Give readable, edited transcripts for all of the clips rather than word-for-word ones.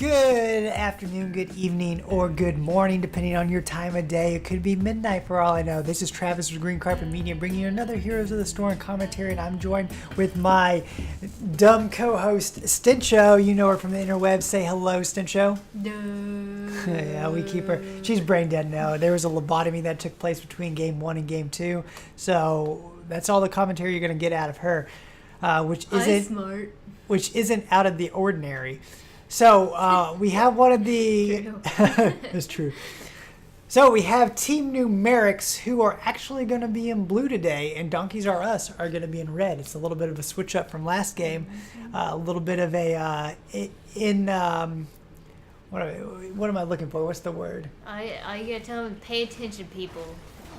Good afternoon, good evening, or good morning, depending on your time of day. It could be midnight for all I know. This is Travis with Green Carpet Media bringing you another Heroes of the Storm commentary, and I'm joined with my dumb co-host, Stincho. You know her from the interwebs. Say hello, Stincho. No. Yeah, we keep her. She's brain dead now. There was a lobotomy that took place between Game 1 and Game 2, so that's all the commentary you're going to get out of her, which isn't out of the ordinary. So we have one of the... That's true. So we have Team Numerics, who are actually going to be in blue today, and Donkeys R Us are going to be in red. It's a little bit of a switch up from last game. A little bit of a... what am I looking for? What's the word? I gotta tell them, pay attention, people.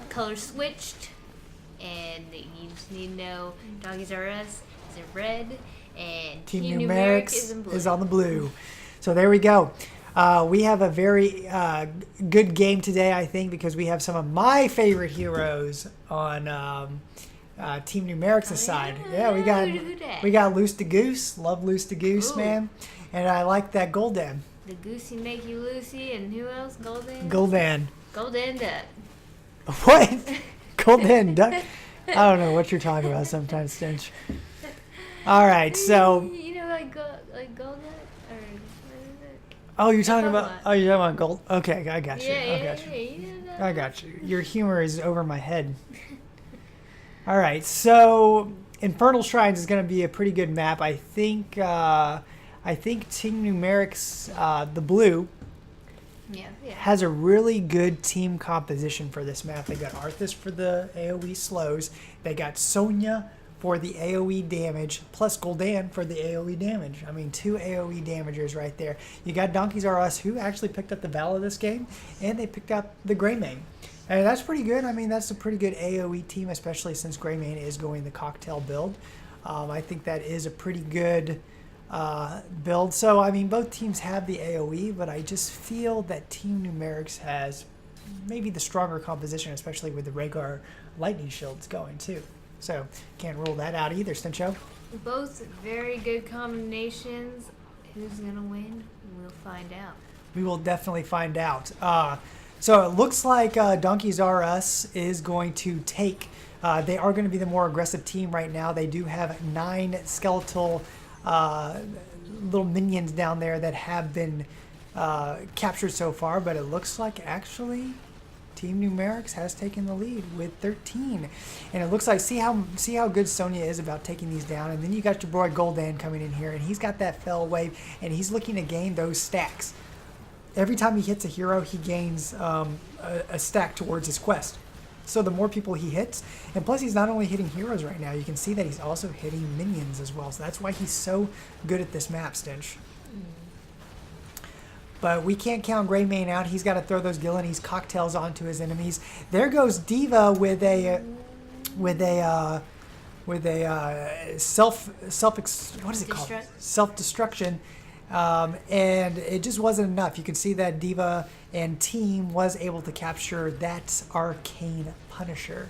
Color switched, and you just need to know Donkeys R Us is in red, and Team Numerics is in blue. Is on the blue. So there we go. We have a very good game today, I think, because we have some of my favorite heroes on Team Numerics' side. Yeah, we got Loose the Goose. Love Loose the Goose, Ooh. man. And I like that Golden. The Goosey make you Lucy, and who else? Golden Duck. What? Golden Duck? I don't know what you're talking about sometimes, Stench. All right, so... You know, like Golden? Or what is it? Oh, you're talking about gold. Okay, I got you. Yeah, I got you. Your humor is over my head. All right, so Infernal Shrines is going to be a pretty good map. I think Team Numerics, the blue, has a really good team composition for this map. They got Arthas for the AoE slows. They got Sonya for the AoE damage, plus Gul'dan for the AoE damage. I mean, 2 AoE damagers right there. You got Donkeys R Us, who actually picked up the Val of this game, and they picked up the Greymane. And that's pretty good. I mean, that's a pretty good AoE team, especially since Greymane is going the cocktail build. I think that is a pretty good build. So, I mean, both teams have the AoE, but I just feel that Team Numerics has maybe the stronger composition, especially with the Rhaegar lightning shields going, too. So, can't rule that out either, Stencho. Both very good combinations. Who's going to win? We'll find out. We will definitely find out. So, it looks like Donkeys R Us is going to take... they are going to be the more aggressive team right now. They do have 9 skeletal little minions down there that have been captured so far. But it looks like, actually... Team Numerics has taken the lead with 13, and it looks like see how good Sonya is about taking these down. And then you got your boy Gul'dan coming in here, and he's got that fell wave, and he's looking to gain those stacks. Every time he hits a hero, he gains a stack towards his quest. So the more people he hits, and plus he's not only hitting heroes right now, you can see that he's also hitting minions as well. So that's why he's so good at this map, Stench. But we can't count Greymane out. He's got to throw those Gillenese cocktails onto his enemies. There goes Diva with a self-destruction, and it just wasn't enough. You can see that Diva and team was able to capture that Arcane Punisher.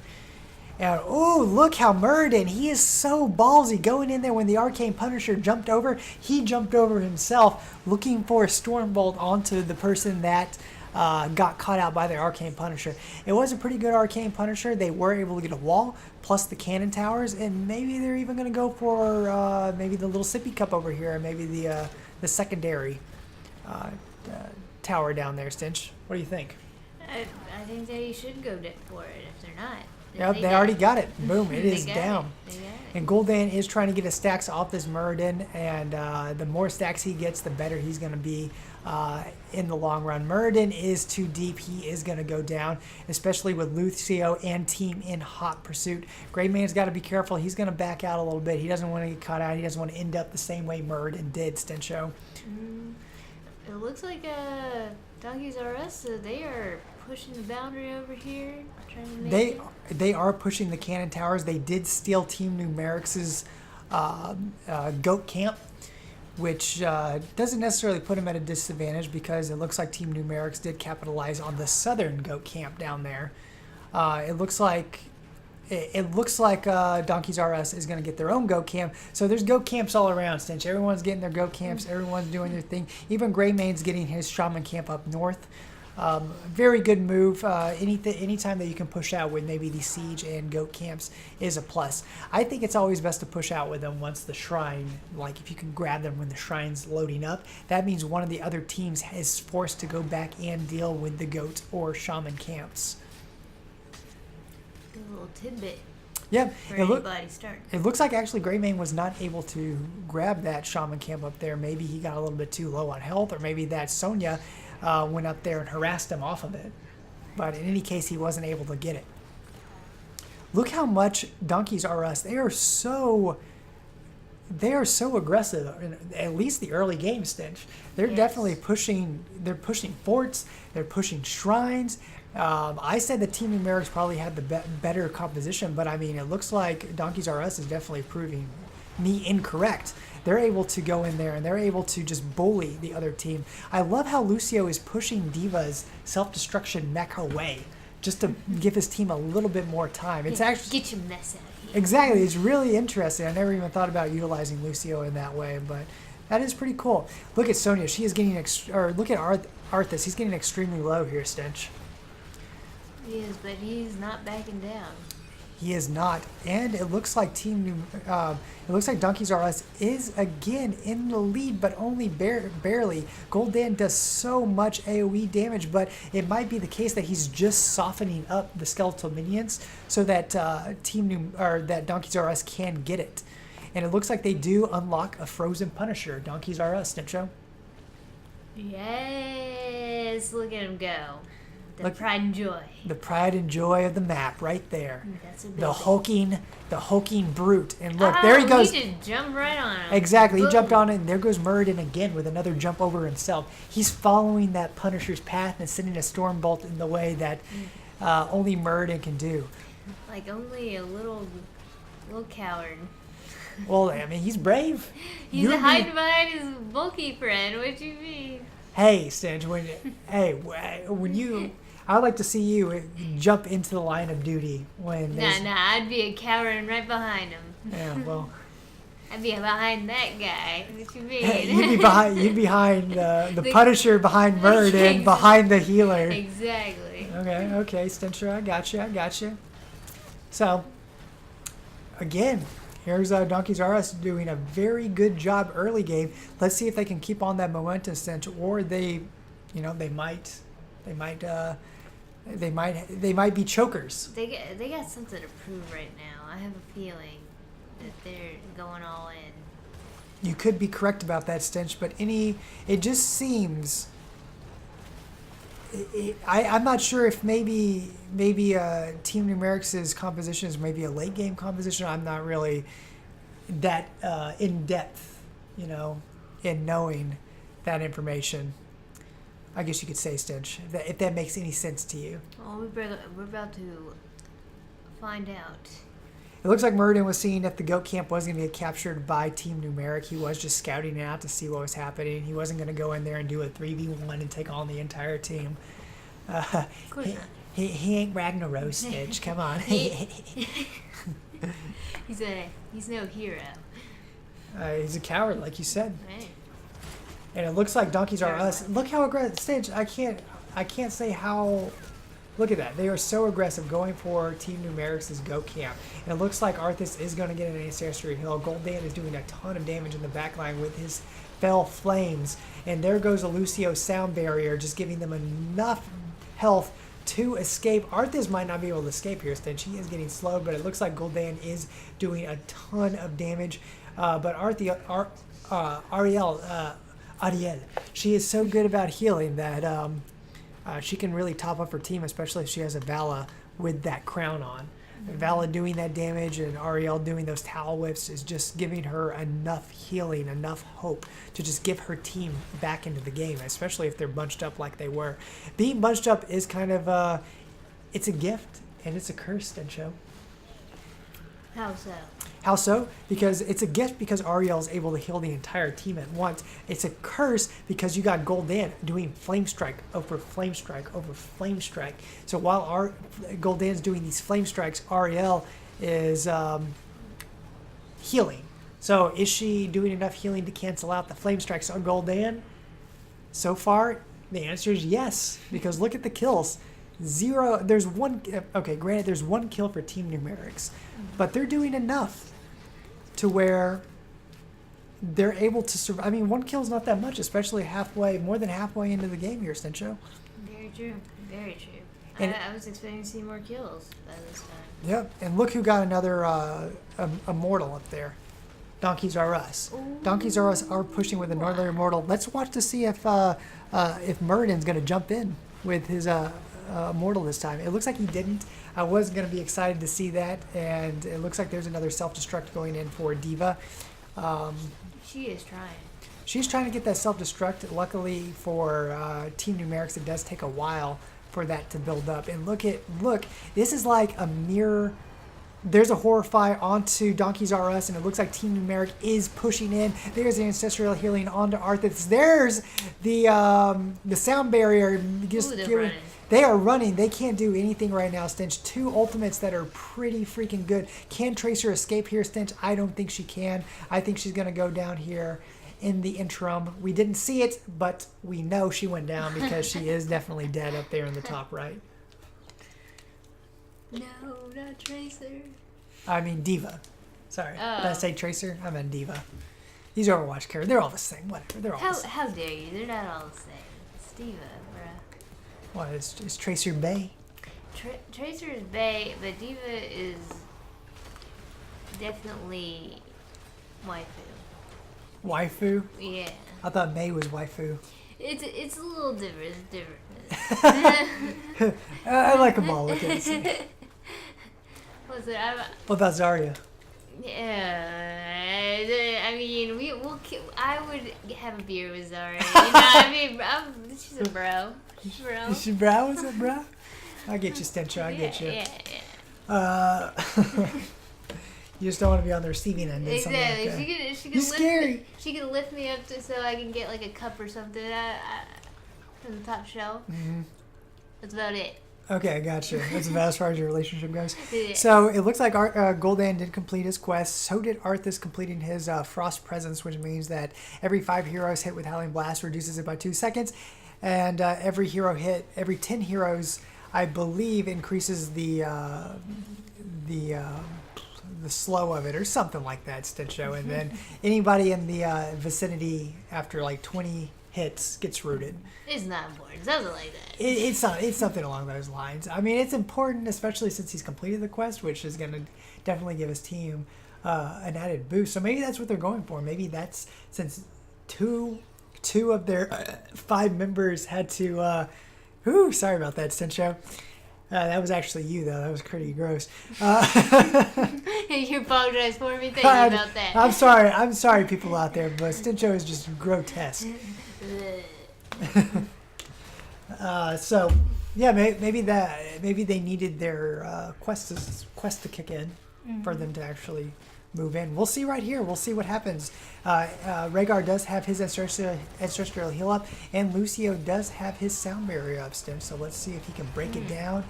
And oh, look how Muradin, he is so ballsy going in there when the Arcane Punisher jumped over. He jumped over himself looking for a Stormbolt onto the person that got caught out by the Arcane Punisher. It was a pretty good Arcane Punisher. They were able to get a wall plus the cannon towers, and maybe they're even going to go for maybe the little sippy cup over here, and maybe the secondary tower down there, Stinch. What do you think? I think they should go for it if they're not. Yep, they already got it. Boom, it is down. They got it. And Gul'dan is trying to get his stacks off this Muradin, and the more stacks he gets, the better he's going to be in the long run. Muradin is too deep. He is going to go down, especially with Lucio and team in hot pursuit. Greymane's got to be careful. He's going to back out a little bit. He doesn't want to get caught out. He doesn't want to end up the same way Muradin did, Stencho. It looks like Donkeys R Us, they are pushing the boundary over here. They are pushing the cannon towers. They did steal Team Numerics' goat camp, which doesn't necessarily put them at a disadvantage because it looks like Team Numerics did capitalize on the southern goat camp down there. It looks like it looks like Donkeys R Us is going to get their own goat camp. So there's goat camps all around, Stench. Everyone's getting their goat camps. Everyone's doing their thing. Even Greymane's getting his shaman camp up north. Very good move. Anytime that you can push out with maybe the siege and goat camps is a plus. I think it's always best to push out with them once the shrine, like if you can grab them when the shrine's loading up, that means one of the other teams is forced to go back and deal with the goat or shaman camps. Good little tidbit. Yeah, for anybody starting. It looks like actually Greymane was not able to grab that shaman camp up there. Maybe he got a little bit too low on health, or maybe that Sonya went up there and harassed him off of it. But in any case, he wasn't able to get it. Look how much Donkeys R Us. They are so aggressive. At least the early game Stench. They're definitely pushing. They're pushing forts. They're pushing shrines. I said that Team Numerics probably had the better composition, but I mean, it looks like Donkeys R Us is definitely proving me incorrect. They're able to go in there and they're able to just bully the other team. I love how Lucio is pushing Diva's self-destruction mech away just to give his team a little bit more time. It's actually get your mess out of here. Exactly. It's really interesting. I never even thought about utilizing Lucio in that way, but that is pretty cool. Look at Sonya. She is getting look at Arthas. He's getting extremely low here, Stench. He is, but he's not backing down. He is not, and it looks like Donkeys R Us is again in the lead, but only barely. Gul'dan does so much AOE damage, but it might be the case that he's just softening up the skeletal minions so that that Donkeys R Us can get it. And it looks like they do unlock a frozen Punisher. Donkeys R Us, Snitcho. Yes, look at him go. Pride and joy. The pride and joy of the map, right there. That's a the hulking brute. And look, there he goes. He just jumped right on him. Exactly, he jumped on it, and there goes Muradin again with another jump over himself. He's following that Punisher's path and sending a storm bolt in the way that only Muradin can do. Like only a little coward. Well, I mean, he's brave. He's hiding behind his bulky friend. What you mean? Hey, Stench, when you, I'd like to see you jump into the line of duty when. Nah, I'd be a coward right behind him. Yeah, well. I'd be behind that guy. What you mean? You'd be behind the Punisher, behind Muradin, behind the healer. Exactly. Okay, Stencher, I got you. So, again. Here's Donkeys R Us doing a very good job early game. Let's see if they can keep on that momentum, Stench, or they might be chokers. They got something to prove right now. I have a feeling that they're going all in. You could be correct about that, Stench, but it just seems. I'm not sure if maybe Team Numerics' composition is maybe a late game composition. I'm not really that in depth, in knowing that information. I guess you could say, Stench, if that makes any sense to you. Oh, we're about to find out. It looks like Muradin was seeing if the goat camp wasn't going to get captured by Team Numeric. He was just scouting it out to see what was happening. He wasn't going to go in there and do a 3v1 and take on the entire team. He ain't Ragnarok, Stitch. Come on. He's no hero. He's a coward, like you said. Right. And it looks like Donkeys R Us. Look how aggressive, Stitch. I can't say how. Look at that. They are so aggressive going for Team Numerics' Goat Camp. And it looks like Arthas is going to get an Ancestry Hill. Gul'dan is doing a ton of damage in the backline with his Fell Flames. And there goes a Lucio Sound Barrier, just giving them enough health to escape. Arthas might not be able to escape here, Stench. He is getting slowed, but it looks like Gul'dan is doing a ton of damage. But Ariel, she is so good about healing that she can really top up her team, especially if she has a Vala with that crown on. Vala doing that damage and Ariel doing those towel whips is just giving her enough healing, enough hope to just give her team back into the game, especially if they're bunched up like they were. Being bunched up is kind of, it's a gift and it's a curse, Stencho. How so? How so? Because it's a gift because Ariel is able to heal the entire team at once. It's a curse because you got Gul'dan doing Flame Strike over Flame Strike over Flame Strike. So while Gul'dan's doing these Flame Strikes, Ariel is healing. So is she doing enough healing to cancel out the Flame Strikes on Gul'dan? So far, the answer is yes. Because look at the kills. 0. There's one. Okay, granted, there's one kill for Team Numerics, but they're doing enough to where they're able to survive. I mean, one kill is not that much, especially more than halfway into the game here, Stencho. Very true. Very true. And I was expecting to see more kills by this time. Yep, and look who got another immortal up there. Donkeys Are Us. Ooh. Donkeys Are Us are pushing with another immortal. Let's watch to see if Muradin's going to jump in with his immortal this time. It looks like he didn't. I was going to be excited to see that, and it looks like there's another self-destruct going in for Diva. She is trying. She's trying to get that self-destruct. Luckily for Team Numerics, it does take a while for that to build up. And look, this is like a mirror. There's a Horrify onto Donkeys R Us, and it looks like Team Numeric is pushing in. There's the Ancestral Healing onto Arthas. There's the sound barrier. Running. They are running. They can't do anything right now, Stench. 2 ultimates that are pretty freaking good. Can Tracer escape here, Stench? I don't think she can. I think she's going to go down here in the interim. We didn't see it, but we know she went down because she is definitely dead up there in the top right. No, not Tracer. I mean Diva. Sorry. Oh. Did I say Tracer? I meant Diva. These Overwatch characters, they're all the same. Whatever. They're all the same. How dare you? They're not all the same. It's Diva, bruh. What, is Tracer Bay? Tracer is Bay, but Diva is definitely waifu. Waifu? Yeah. I thought May was waifu. It's a little different. It's different. I like them all. Okay, so. What's it? What about Zarya? Yeah, I mean, I would have a beer with Zara. You know, I mean, she's a bro. Bro. Is she bro? What's up, bro? I get you, Stencher. I get you. Yeah. You just don't want to be on the receiving end. Exactly. Like she could You're lift scary. Me, she could lift me up so I can get like a cup or something from the top shelf. Mm-hmm. That's about it. Okay, I got you. That's about as far as your relationship goes. Yeah. So it looks like Gul'dan did complete his quest. So did Arthas, completing his Frost Presence, which means that every 5 heroes hit with Howling Blast reduces it by 2 seconds. And every 10 heroes, I believe, increases the slow of it or something like that, Stitcho. And then anybody in the vicinity after like 20 hits gets rooted. It's not important. Something like that. It's something along those lines. I mean, it's important, especially since he's completed the quest, which is going to definitely give his team an added boost. So maybe that's what they're going for. Maybe that's since two of their 5 members had to. Sorry about that, Stitcho. That was actually you, though. That was pretty gross. You apologize for me. Thank you about that. I'm sorry, people out there, but Stincho is just grotesque. So, yeah, maybe they needed their quest to kick in for them to actually move in. We'll see right here. We'll see what happens. Rhaegar does have his ancestral heal up, and Lucio does have his sound barrier up, Stim. So let's see if he can break it down,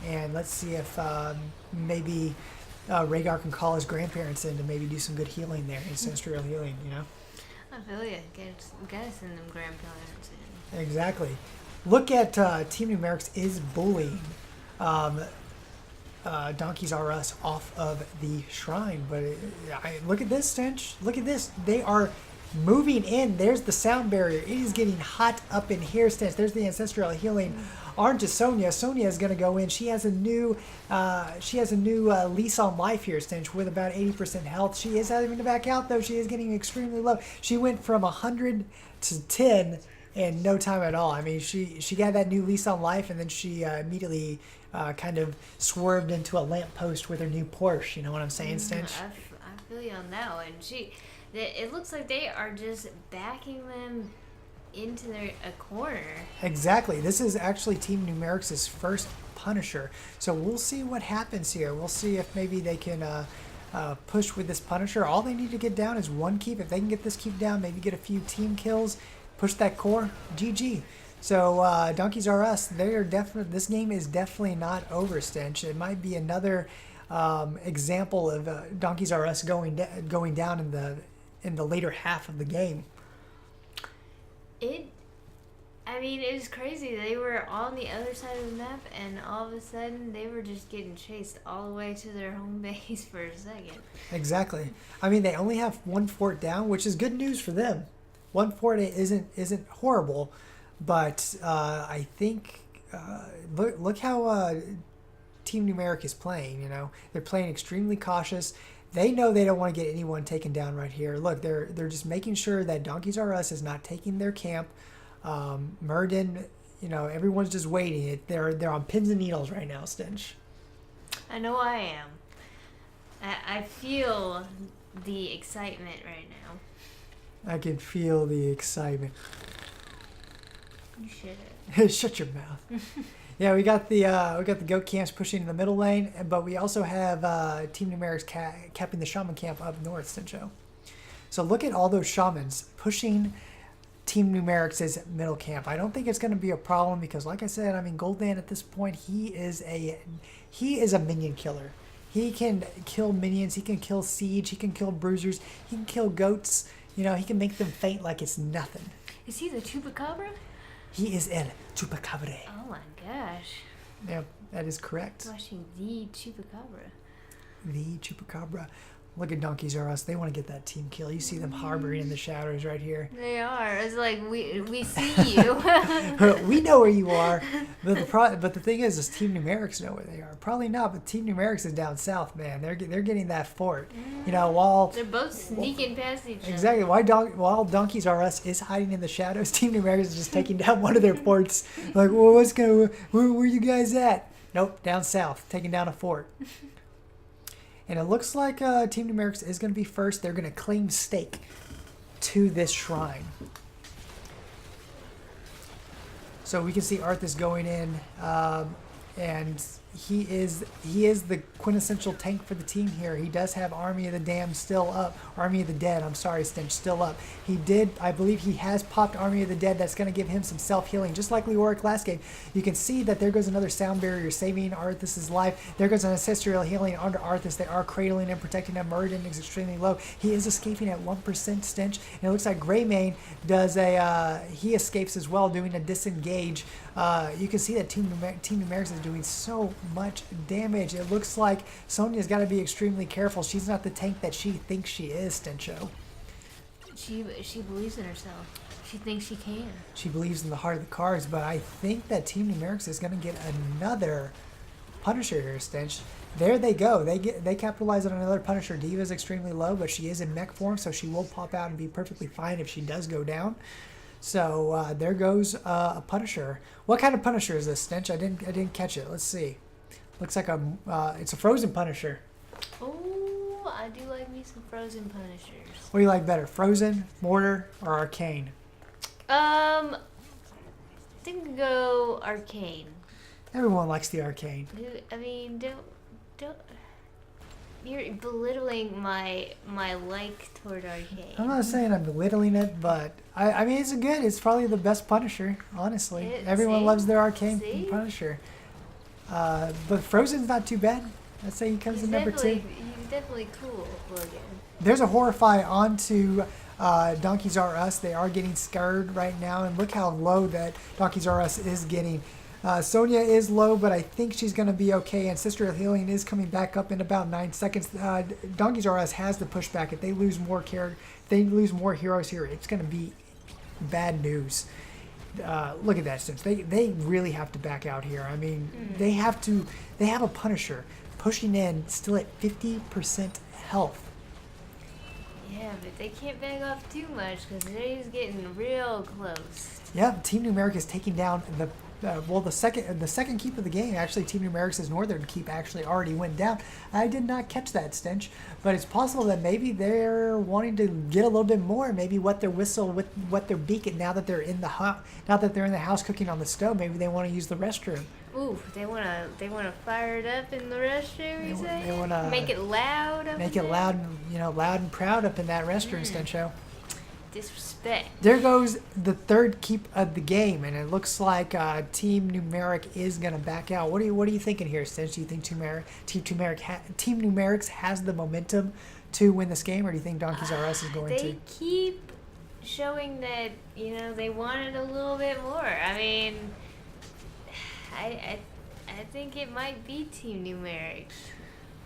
and let's see if maybe Rhaegar can call his grandparents in to maybe do some good healing there, ancestral healing, you know? I feel you. Gotta send them grandparents in. Exactly. Look at Team Numerics is bullying Donkeys R Us off of the shrine. But look at this, Stench. Look at this. They are moving in. There's the sound barrier. It is getting hot up in here, Stench. There's the ancestral healing. On to Sonya. Sonya is going to go in. She has a new lease on life here, Stench, with about 80% health. She is having to back out, though. She is getting extremely low. She went from 100 to 10 in no time at all. I mean, she got that new lease on life, and then she immediately kind of swerved into a lamppost with her new Porsche. You know what I'm saying, Stench? I feel you on that one. It looks like they are just backing them into a corner. Exactly. This is actually Team Numerics' first Punisher. So we'll see what happens here. We'll see if maybe they can push with this Punisher. All they need to get down is 1 keep. If they can get this keep down, maybe get a few team kills, push that core, GG. So Donkeys R Us, they are definitely. This game is definitely not over, Stench. It might be another example of Donkeys R Us going down in the later half of the game. I mean, it was crazy. They were on the other side of the map, and all of a sudden, they were just getting chased all the way to their home base for a second. Exactly. I mean, they only have 1 fort down, which is good news for them. 1 fort isn't horrible, but I think look how Team Numeric is playing. You know, they're playing extremely cautious. They know they don't want to get anyone taken down right here. Look, they're just making sure that Donkeys R Us is not taking their camp. Murden, you know, everyone's just waiting. They're on pins and needles right now, Stench. I know I am. I feel the excitement right now. I can feel the excitement. You should. Shut your mouth. Yeah, we got the goat camps pushing in the middle lane, but we also have Team Numerics capping the shaman camp up north, Stencho. So look at all those shamans pushing Team Numerics' middle camp. I don't think it's going to be a problem because, like I said, I mean, Goldan at this point, he is a minion killer. He can kill minions. He can kill siege. He can kill bruisers. He can kill goats. You know, he can make them faint like it's nothing. Is he the Chupacabra? He is El Chupacabra. Oh my gosh. Yeah, that is correct. Watching the Chupacabra. The Chupacabra. Look at Donkeys R Us. They want to get that team kill. You see them harboring in the shadows right here. They are. It's like we see you. We know where you are. But the thing is Team Numerics know where they are. Probably not, but Team Numerics is down south, man. They're getting that fort. You know, while they're both sneaking past each other. Exactly. While Donkeys R Us is hiding in the shadows, Team Numerics is just taking down one of their forts. Like, well, where you guys at? Nope, down south, taking down a fort. And it looks like Team Numerics is going to be first. They're going to claim stake to this shrine. So we can see Arthas going in, and he is the quintessential tank for the team here. He does have Army of the Damned still up. Army of the Dead, I'm sorry, Stench, still up. He did, I believe he has popped Army of the Dead. That's going to give him some self-healing, just like Leoric last game. You can see that there goes another sound barrier saving Arthas' life. There goes an ancestral healing under Arthas. They are cradling and protecting him. Murden is extremely low. He is escaping at 1% Stench. And it looks like Greymane does he escapes as well, doing a disengage. You can see that Team Numerics is doing so much damage. It looks like Sonya's got to be extremely careful. She's not the tank that she thinks she is, Stencho. She believes in herself. She thinks she can. She believes in the heart of the cards, but I think that Team Numerics is going to get another Punisher here, Stench. There they go. They capitalize on another Punisher. Diva is extremely low, but she is in mech form, so she will pop out and be perfectly fine if she does go down. So there goes a Punisher. What kind of Punisher is this, Stench? I didn't catch it. Let's see. Looks like it's a frozen Punisher. Oh, I do like me some frozen Punishers. What do you like better, frozen, mortar, or arcane? I think we go arcane. Everyone likes the arcane. I mean, don't. You're belittling my like toward arcane. I'm not saying I'm belittling it, but I mean it's probably the best Punisher, honestly. Everyone loves their arcane Punisher. But Frozen's not too bad. I'd say he comes in number 2. He's definitely cool looking. There's a Horrify onto Donkeys R Us. They are getting scared right now, and look how low that Donkeys R Us is getting. Sonya is low, but I think she's going to be okay. Ancestral Healing is coming back up in about 9 seconds. Donkeys R Us has to push back. If they lose more heroes here, it's going to be bad news. Look at that, since they really have to back out here. I mean, they have a Punisher pushing in still at 50% health. Yeah, but they can't back off too much because they're getting real close. Yeah, Team Numeric is taking down the second keep of the game. Actually, Team Numerics' northern keep actually already went down. I did not catch that, Stench, but it's possible that maybe they're wanting to get a little bit more. Maybe wet their whistle with their beacon now that they're in the house cooking on the stove. Maybe they want to use the restroom. Ooh, they wanna fire it up in the restroom. You say? They wanna make it loud. Make it loud, loud and proud up in that restroom, Stencho. Disrespect. There goes the third keep of the game, and it looks like Team Numeric is gonna back out. What are you thinking here, Stench? Do you think Team Numerics has the momentum to win this game, or do you think Donkeys R Us is going to? They keep showing that they want it a little bit more. I mean, I think it might be Team Numerics.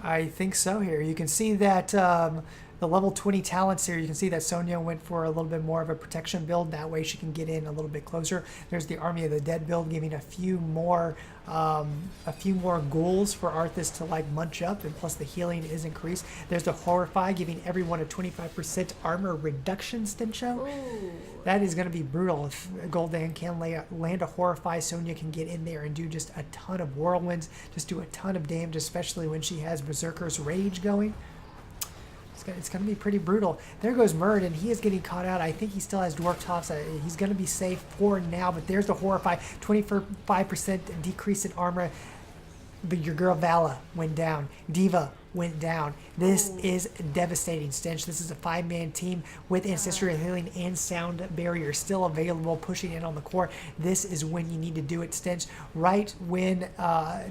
I think so here. You can see that the level 20 talents here, you can see that Sonya went for a little bit more of a protection build. That way she can get in a little bit closer. There's the Army of the Dead build, giving a few more ghouls for Arthas to like munch up, and plus the healing is increased. There's the Horrify, giving everyone a 25% armor reduction, Stencho. Ooh. That is going to be brutal. If Gul'dan can land a Horrify, Sonya can get in there and do just a ton of whirlwinds, just do a ton of damage, especially when she has Berserker's Rage going. It's going to be pretty brutal. There goes Murd, and he is getting caught out. I think he still has Dwarf Tops. He's going to be safe for now, but there's the Horrify. 25% decrease in armor. But your girl Vala went down. Diva went down. This is devastating, Stench. This is a 5-man team with Ancestral Healing and Sound Barrier still available, pushing in on the core. This is when you need to do it, Stench. Right when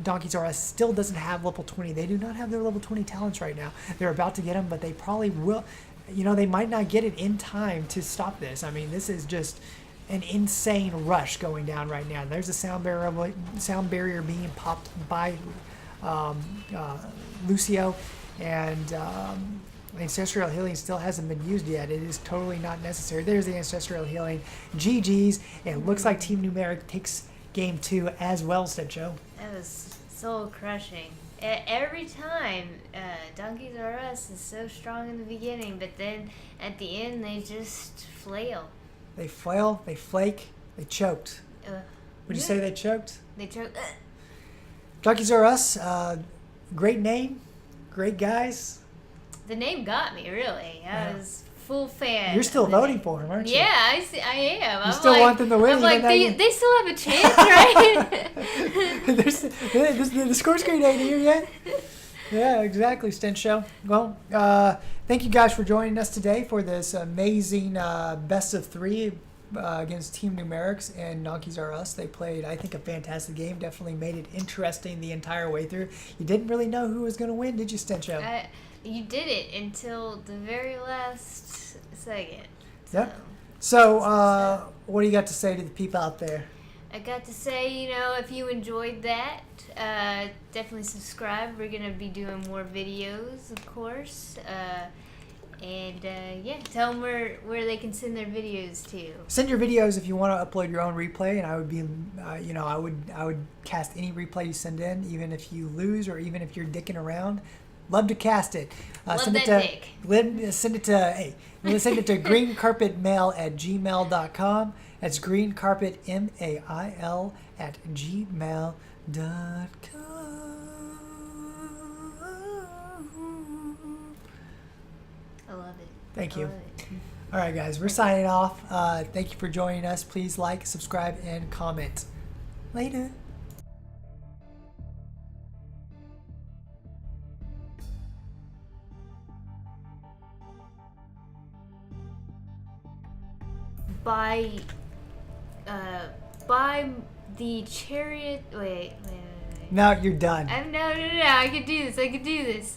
Donkeys R Us still doesn't have level 20. They do not have their level 20 talents right now. They're about to get them, but they probably will. They might not get it in time to stop this. I mean, this is just an insane rush going down right now. There's a sound barrier being popped by Lucio, and Ancestral Healing still hasn't been used yet. It is totally not necessary. There's the Ancestral Healing. GG's. It looks like Team Numeric takes game 2 as well, Stencho. That was soul crushing. Every time, Donkeys R Us is so strong in the beginning, but then at the end they just flail. They flail, they flake, they choked. Would you say they choked? They choked. Donkeys R Us, great name, great guys. The name got me, really. I was full fan. You're still voting for him, aren't you? Yeah, I am. You still want them to win? I'm like, they still have a chance, right? The score's grade ain't here yet. Yeah, exactly, Stencho. Well, thank you guys for joining us today for this amazing best of 3 against Team Numerics and Donkeys R Us. They played, I think, a fantastic game. Definitely made it interesting the entire way through. You didn't really know who was going to win, did you, Stencho? You did it until the very last second. Yep. So, what do you got to say to the people out there? I got to say, if you enjoyed that, definitely subscribe. We're going to be doing more videos, of course. Tell them where they can send their videos to. Send your videos if you want to upload your own replay, and I would be, I would cast any replay you send in, even if you lose or even if you're dicking around. Love to cast it. Send it to greencarpetmail@gmail.com. That's greencarpetmail @gmail.com. I love it. Thank you. All right, guys, we're signing off. Thank you for joining us. Please like, subscribe, and comment. Later. Buy the chariot. Wait. Now you're done. No. I can do this.